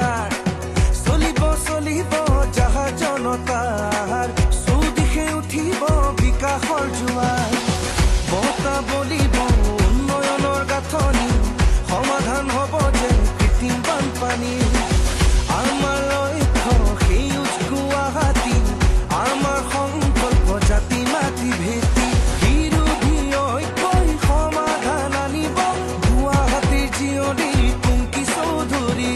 বেজাৰ চলিব চলিব জাহাজ জনতাৰ চৌদিশে উঠিব বিকাশৰ জোৱাৰ বতা বলিব উন্নয়নৰ গাঁথনি সমাধান হ'ব যে কৃত্ৰিম বানপানী আমাৰ লক্ষ্য সেউজ গুৱাহাটী আমাৰ সংকল্প জাতি মাটি ভেটি বিৰোধী ঐক্যই সমাধান আনিব গুৱাহাটীৰ জীয়ৰী কুংকি চৌধুৰী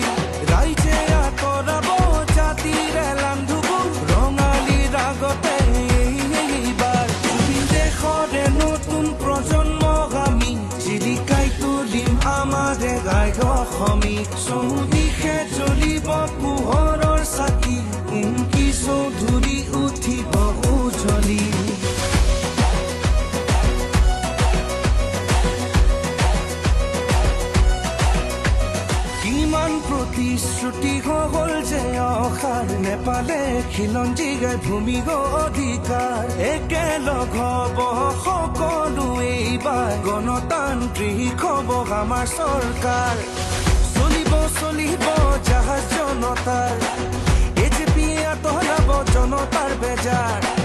ৰাইজে আঁতৰাব জাতিৰ এলান্ধুব ৰঙালীৰ আগতে এইবাৰ বিদেশৰে নতুন প্ৰজন্মক আমি জিলিকাই তুলিম আমাৰে গাইড অসমী চৌদিশে জ্বলিব পোহৰৰ চাকি কুংকি চৌধুৰী উঠিব উজ্বলি কিমান প্ৰতিশ্ৰুতি হ'ল যে অসাৰ নেপালে খিলঞ্জী গাই ভূমি অধিকাৰ একেলগ হ'ব সকলো এইবাৰ গণতান্ত্ৰিক হ'ব আমাৰ চৰকাৰ চলিব চলিব জাহাজ জনতাৰ এজেপি আঁতৰাব জনতাৰ বেজাৰ